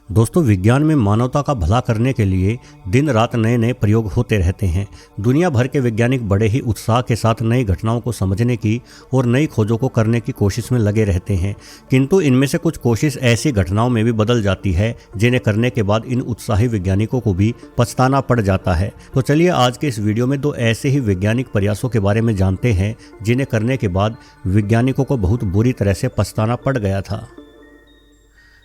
दोस्तों, विज्ञान में मानवता का भला करने के लिए दिन रात नए नए प्रयोग होते रहते हैं। दुनिया भर के वैज्ञानिक बड़े ही उत्साह के साथ नई घटनाओं को समझने की और नई खोजों को करने की कोशिश में लगे रहते हैं, किंतु इनमें से कुछ कोशिश ऐसी घटनाओं में भी बदल जाती है जिन्हें करने के बाद इन उत्साही वैज्ञानिकों को भी पछताना पड़ जाता है। तो चलिए आज के इस वीडियो में दो ऐसे ही वैज्ञानिक प्रयासों के बारे में जानते हैं जिन्हें करने के बाद वैज्ञानिकों को बहुत बुरी तरह से पछताना पड़ गया था।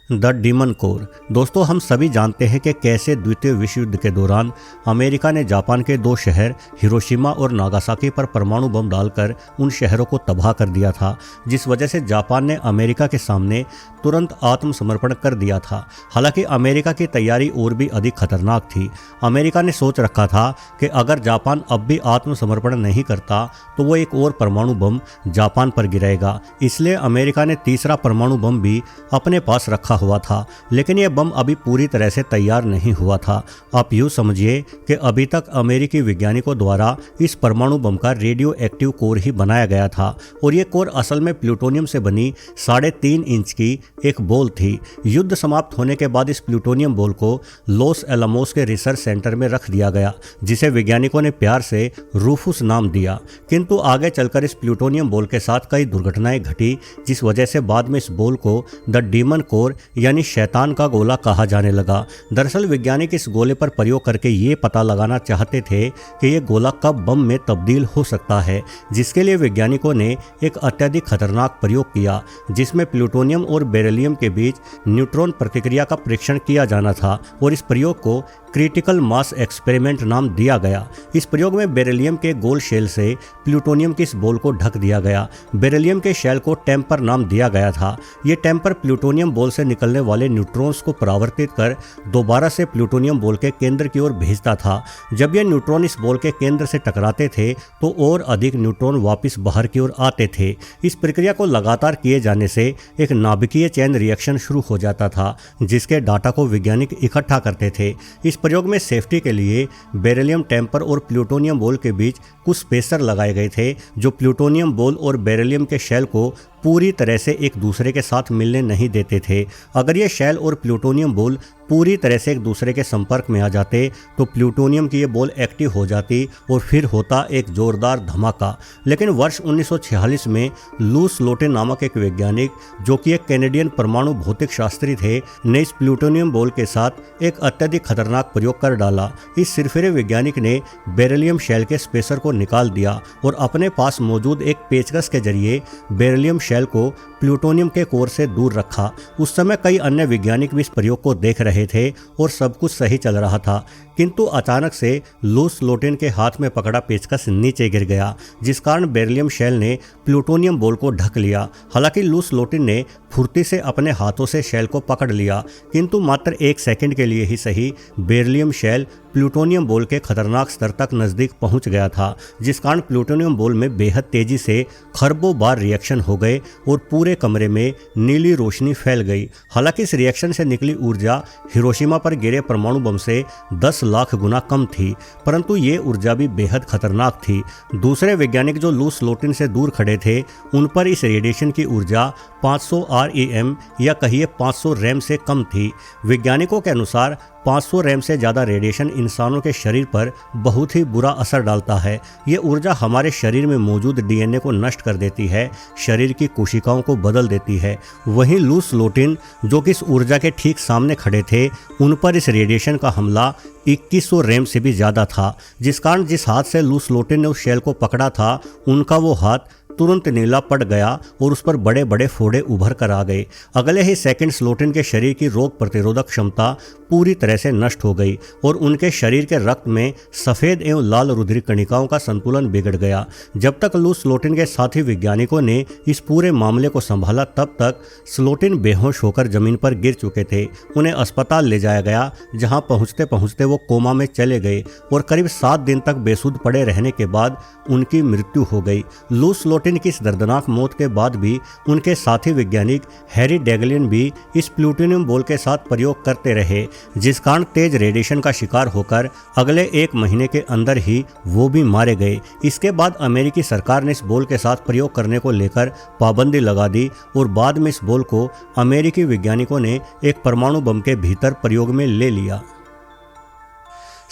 The demon core. दोस्तों, हम सभी जानते हैं कि कैसे द्वितीय विश्व युद्ध के दौरान अमेरिका ने जापान के दो शहर हिरोशिमा और नागासाकी पर परमाणु बम डालकर उन शहरों को तबाह कर दिया था, जिस वजह से जापान ने अमेरिका के सामने तुरंत आत्मसमर्पण कर दिया था। हालांकि अमेरिका की तैयारी और भी अधिक खतरनाक थी। अमेरिका ने सोच रखा था कि अगर जापान अब भी आत्मसमर्पण नहीं करता तो वो एक और परमाणु बम जापान पर गिराएगा। इसलिए अमेरिका ने तीसरा परमाणु बम भी अपने पास रखा हुआ था, लेकिन यह बम अभी पूरी तरह से तैयार नहीं हुआ था। आप यूँ समझिए कि अभी तक अमेरिकी वैज्ञानिकों द्वारा इस परमाणु बम का रेडियो एक्टिव कोर ही बनाया गया था, और ये कोर असल में प्लूटोनियम से बनी 3.5 इंच की एक बॉल थी। युद्ध समाप्त होने के बाद इस प्लूटोनियम बॉल को लॉस एलामोस के रिसर्च सेंटर में रख दिया गया, जिसे वैज्ञानिकों ने प्यार से रूफुस नाम दिया। किंतु आगे चलकर इस प्लूटोनियम बॉल के साथ कई दुर्घटनाएं घटी, जिस वजह से बाद में इस बॉल को द डीमन कोर यानी शैतान का गोला कहा जाने लगा। दरअसल वैज्ञानिक इस गोले पर प्रयोग करके ये पता लगाना चाहते थे कि ये गोला कब बम में तब्दील हो सकता है, जिसके लिए वैज्ञानिकों ने एक अत्यधिक खतरनाक प्रयोग किया, जिसमें प्लूटोनियम और बेरिलियम के बीच न्यूट्रॉन प्रतिक्रिया का परीक्षण किया जाना था, और इस प्रयोग को क्रिटिकल मास एक्सपेरिमेंट नाम दिया गया। इस प्रयोग में बेरिलियम के गोल शेल से प्लूटोनियम की इस बॉल को ढक दिया गया। बेरिलियम के शेल को टेम्पर नाम दिया गया था। ये टेम्पर प्लूटोनियम बॉल से निकलने वाले न्यूट्रॉन्स को परावर्तित कर दोबारा से प्लूटोनियम बॉल के केंद्र की ओर भेजता था। जब ये न्यूट्रॉन इस बॉल के केंद्र से टकराते थे तो और अधिक न्यूट्रॉन वापस बाहर की ओर आते थे। इस प्रक्रिया को लगातार किए जाने से एक नाभिकीय चैन रिएक्शन शुरू हो जाता था, जिसके डाटा को वैज्ञानिक इकट्ठा करते थे। इस प्रयोग में सेफ्टी के लिए बेरिलियम टेम्पर और प्लूटोनियम बॉल के बीच कुछ स्पेसर लगाए गए थे, जो प्लूटोनियम बॉल और बेरिलियम के शेल को पूरी तरह से एक दूसरे के साथ मिलने नहीं देते थे। अगर ये शेल और प्लूटोनियम बॉल पूरी तरह से एक दूसरे के संपर्क में आ जाते तो प्लूटोनियम की ये बॉल एक्टिव हो जाती और फिर होता एक जोरदार धमाका। लेकिन वर्ष 1946 में लू स्लोटिन नामक एक वैज्ञानिक, जो कि एक कैनेडियन परमाणु भौतिक शास्त्री थे, ने इस प्लूटोनियम बॉल के साथ एक अत्यधिक खतरनाक प्रयोग कर डाला। इस सिरफिरे वैज्ञानिक ने बेरिलियम शेल के स्पेसर को निकाल दिया और अपने पास मौजूद एक पेचकस के जरिए बेरिलियम शेल को प्लूटोनियम के कोर से दूर रखा। उस समय कई अन्य वैज्ञानिक भी इस प्रयोग को देख रहे थे और सब कुछ सही चल रहा था, किंतु अचानक से लू स्लोटिन के हाथ में पकड़ा पेचकस नीचे गिर गया, जिस कारण बेरिलियम शेल ने प्लूटोनियम बॉल को ढक लिया। हालांकि लू स्लोटिन ने फुर्ती से अपने हाथों से शेल को पकड़ लिया, किंतु मात्र 1 सेकंड के लिए ही सही बेरिलियम शेल प्लूटोनियम बॉल के खतरनाक स्तर तक नजदीक पहुंच गया था, जिस कारण प्लूटोनियम बॉल में बेहद तेजी से खरबों बार रिएक्शन हो गए और पूरे कमरे में नीली रोशनी फैल गई। हालांकि इस रिएक्शन से निकली ऊर्जा हिरोशिमा पर गिरे परमाणु बम से 10 लाख गुना कम थी, परंतु ये ऊर्जा भी बेहद खतरनाक थी। दूसरे वैज्ञानिक जो लू स्लोटिन से दूर खड़े थे, उन पर इस रेडिएशन की ऊर्जा 500 REM या कहिए 500 रैम से कम थी। वैज्ञानिकों के अनुसार 500 रैम से ज़्यादा रेडिएशन इंसानों के शरीर पर बहुत ही बुरा असर डालता है। ये ऊर्जा हमारे शरीर में मौजूद DNA को नष्ट कर देती है, शरीर की कोशिकाओं को बदल देती है। वहीं लू स्लोटिन, जो कि इस ऊर्जा के ठीक सामने खड़े थे, उन पर इस रेडिएशन का हमला 2100 रैम से भी ज़्यादा था, जिस कारण जिस हाथ से लू स्लोटिन ने उस शेल को पकड़ा था, उनका वो हाथ तुरंत नीला पड़ गया और उस पर बड़े बड़े फोड़े उभर कर आ गए। अगले ही सेकंड स्लोटिन के शरीर की रोग प्रतिरोधक क्षमता पूरी तरह से नष्ट हो गई और उनके शरीर के रक्त में सफ़ेद एवं लाल रुधिर कणिकाओं का संतुलन बिगड़ गया। जब तक लू स्लोटिन के साथी वैज्ञानिकों ने इस पूरे मामले को संभाला, तब तक स्लोटिन बेहोश होकर जमीन पर गिर चुके थे। उन्हें अस्पताल ले जाया गया, जहां पहुंचते पहुंचते वो कोमा में चले गए और करीब 7 दिन तक बेसुध पड़े रहने के बाद उनकी मृत्यु हो गई। लू स्लोटिन मार्टिन की इस दर्दनाक मौत के बाद भी उनके साथी वैज्ञानिक हैरी डेगलिन भी इस प्लूटोनियम बॉल के साथ प्रयोग करते रहे, जिस कारण तेज रेडिएशन का शिकार होकर अगले 1 महीने के अंदर ही वो भी मारे गए। इसके बाद अमेरिकी सरकार ने इस बॉल के साथ प्रयोग करने को लेकर पाबंदी लगा दी और बाद में इस बॉल को अमेरिकी वैज्ञानिकों ने एक परमाणु बम के भीतर प्रयोग में ले लिया।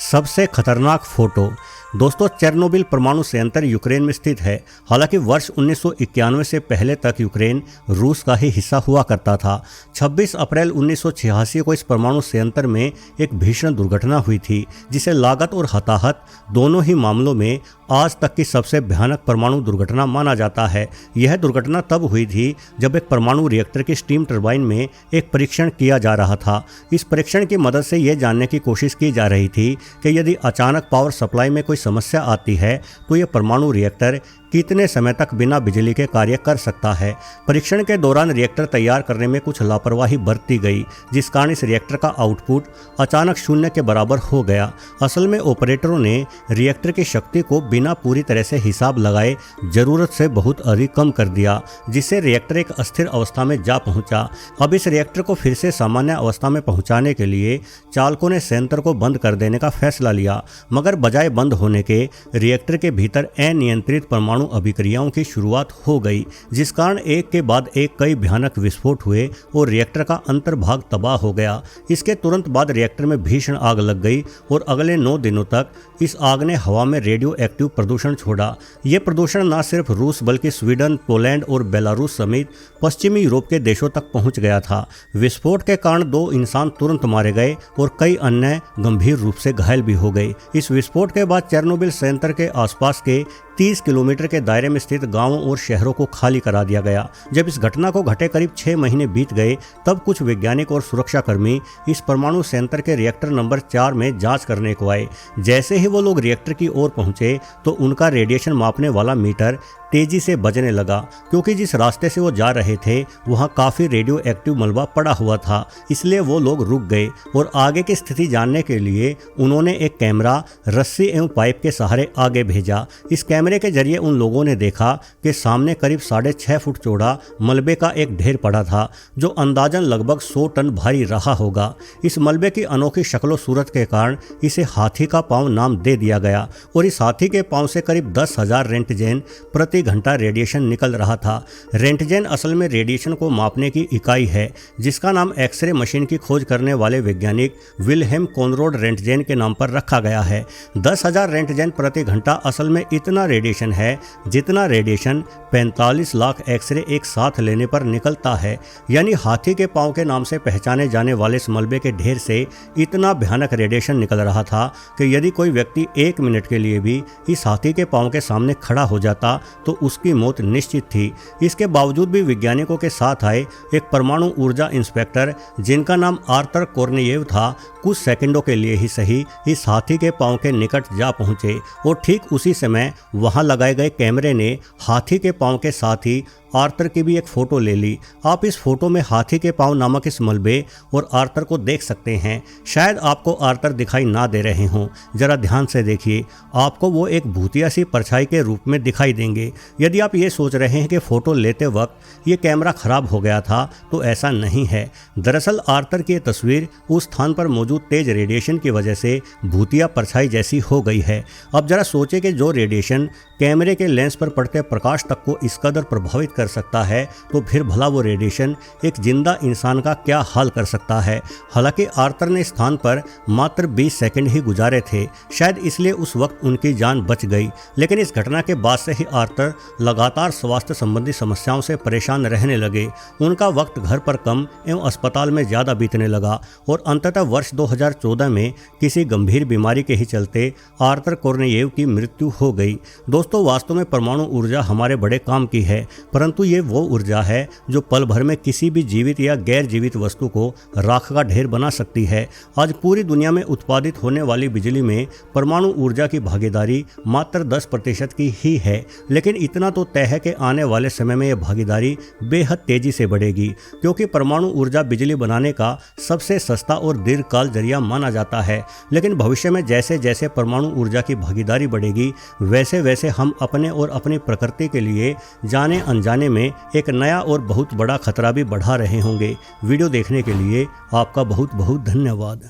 सबसे खतरनाक फोटो। दोस्तों, चेरनोबिल परमाणु संयंत्र यूक्रेन में स्थित है। हालांकि वर्ष 1991 से पहले तक यूक्रेन रूस का ही हिस्सा हुआ करता था। 26 अप्रैल 1986 को इस परमाणु संयंत्र में एक भीषण दुर्घटना हुई थी, जिसे लागत और हताहत दोनों ही मामलों में आज तक की सबसे भयानक परमाणु दुर्घटना माना जाता है। यह दुर्घटना तब हुई थी जब एक परमाणु रिएक्टर के स्टीम टरबाइन में एक परीक्षण किया जा रहा था। इस परीक्षण की मदद से यह जानने की कोशिश की जा रही थी कि यदि अचानक पावर सप्लाई में कोई समस्या आती है तो यह परमाणु रिएक्टर कितने समय तक बिना बिजली के कार्य कर सकता है। परीक्षण के दौरान रिएक्टर तैयार करने में कुछ लापरवाही बरती गई, जिस कारण इस रिएक्टर का आउटपुट अचानक शून्य के बराबर हो गया। असल में ऑपरेटरों ने रिएक्टर की शक्ति को बिना पूरी तरह से हिसाब लगाए जरूरत से बहुत अधिक कम कर दिया, जिससे रिएक्टर एक अस्थिर अवस्था में जा पहुंचा। अब इस रिएक्टर को फिर से सामान्य अवस्था में पहुंचाने के लिए चालकों ने संयंत्र को बंद कर देने का फैसला लिया, मगर बजाय बंद होने के रिएक्टर के भीतर अनियंत्रित परमाणु अभिक्रियाओं की शुरुआत हो गई, जिस कारण एक के बाद एक कई भयानक विस्फोट हुए और रिएक्टर का अंतर्भाग तबाह हो गया। इसके तुरंत बाद रिएक्टर में भीषण आग लग गई और अगले 9 दिनों तक इस आग ने हवा में रेडियो एक्टिव प्रदूषण छोड़ा। यह प्रदूषण न सिर्फ रूस बल्कि स्वीडन, पोलैंड और बेलारूस समेत पश्चिमी यूरोप के देशों तक पहुंच गया था। विस्फोट के कारण 2 इंसान तुरंत मारे गए और कई अन्य गंभीर रूप से घायल भी हो गए। इस विस्फोट के बाद चेरनोबिल संयंत्र के आसपास के 30 किलोमीटर के दायरे में स्थित गांवों और शहरों को खाली करा दिया गया। जब इस घटना को घटे करीब 6 महीने बीत गए, तब कुछ वैज्ञानिक और सुरक्षाकर्मी इस परमाणु संयंत्र के रिएक्टर नंबर 4 में जांच करने को आए। जैसे ही वो लोग रिएक्टर की ओर पहुंचे तो उनका रेडिएशन मापने वाला मीटर तेजी से बजने लगा, क्योंकि जिस रास्ते से वो जा रहे थे वहाँ काफ़ी रेडियो एक्टिव मलबा पड़ा हुआ था। इसलिए वो लोग रुक गए और आगे की स्थिति जानने के लिए उन्होंने एक कैमरा रस्सी एवं पाइप के सहारे आगे भेजा। इस कैमरे के जरिए उन लोगों ने देखा कि सामने करीब 6.5 फुट चौड़ा मलबे का एक ढेर पड़ा था, जो अंदाजन लगभग 100 टन भारी रहा होगा। इस मलबे की अनोखी शक्ल सूरत के कारण इसे हाथी का पाँव नाम दे दिया गया और इस हाथी के पाँव से करीब 10,000 रेंटजेन प्रति घंटा रेडिएशन निकल रहा था। रेंटजेन असल में रेडिएशन को मापने की इकाई है, जिसका नाम एक्सरे मशीन की खोज करने वाले वैज्ञानिक विल्हेम कोनराड रेंटजेन के नाम पर रखा गया है। 10,000 रेंटजेन प्रति घंटा असल में इतना रेडिएशन है जितना रेडिएशन 45 लाख एक्सरे एक साथ लेने पर निकलता है। यानी हाथी के पांव के नाम से पहचाने जाने वाले इस मलबे के ढेर से इतना भयानक रेडिएशन निकल रहा था कि यदि कोई व्यक्ति 1 मिनट के लिए भी इस हाथी के पांव के सामने खड़ा हो जाता तो उसकी मौत निश्चित थी। इसके बावजूद भी वैज्ञानिकों के साथ आए एक परमाणु ऊर्जा इंस्पेक्टर, जिनका नाम आर्थर कोर्नियेव था, कुछ सेकंडों के लिए ही सही इस हाथी के पांव के निकट जा पहुंचे और ठीक उसी समय वहां लगाए गए कैमरे ने हाथी के पांव के साथ ही आर्थर की भी एक फ़ोटो ले ली। आप इस फोटो में हाथी के पांव नामक इस मलबे और आर्थर को देख सकते हैं। शायद आपको आर्थर दिखाई ना दे रहे हों, जरा ध्यान से देखिए, आपको वो एक भूतिया सी परछाई के रूप में दिखाई देंगे। यदि आप ये सोच रहे हैं कि फ़ोटो लेते वक्त ये कैमरा ख़राब हो गया था, तो ऐसा नहीं है। दरअसल आर्थर की तस्वीर उस स्थान पर मौजूद तेज रेडिएशन की वजह से भूतिया परछाई जैसी हो गई है। अब जरा सोचें कि जो रेडिएशन कैमरे के लेंस पर पड़ते प्रकाश तक को इस कदर प्रभावित कर सकता है, तो फिर भला वो रेडिएशन एक जिंदा इंसान का क्या हाल कर सकता है। हालांकि आर्थर ने स्थान पर मात्र 20 सेकंड ही गुजारे थे, शायद इसलिए उस वक्त उनकी जान बच गई। लेकिन इस घटना के बाद से ही आर्थर लगातार स्वास्थ्य संबंधी समस्याओं से परेशान रहने लगे। उनका वक्त घर पर कम एवं अस्पताल में ज़्यादा बीतने लगा और अंततः वर्ष 2014 में किसी गंभीर बीमारी के ही चलते आर्थर कोर्नियेव की मृत्यु हो गई। दोस्तों, वास्तव में परमाणु ऊर्जा हमारे बड़े काम की है, परंतु परंतु ये वो ऊर्जा है जो पल भर में किसी भी जीवित या गैर जीवित वस्तु को राख का ढेर बना सकती है। आज पूरी दुनिया में उत्पादित होने वाली बिजली में परमाणु ऊर्जा की भागीदारी मात्र 10% की ही है, लेकिन इतना तो तय है कि आने वाले समय में यह भागीदारी बेहद तेजी से बढ़ेगी, क्योंकि परमाणु ऊर्जा बिजली बनाने का सबसे सस्ता और दीर्घकाल जरिया माना जाता है। लेकिन भविष्य में जैसे जैसे परमाणु ऊर्जा की भागीदारी बढ़ेगी, वैसे वैसे हम अपने और अपनी प्रकृति के लिए जाने अनजाने में एक नया और बहुत बड़ा खतरा भी बढ़ा रहे होंगे। वीडियो देखने के लिए आपका बहुत बहुत धन्यवाद।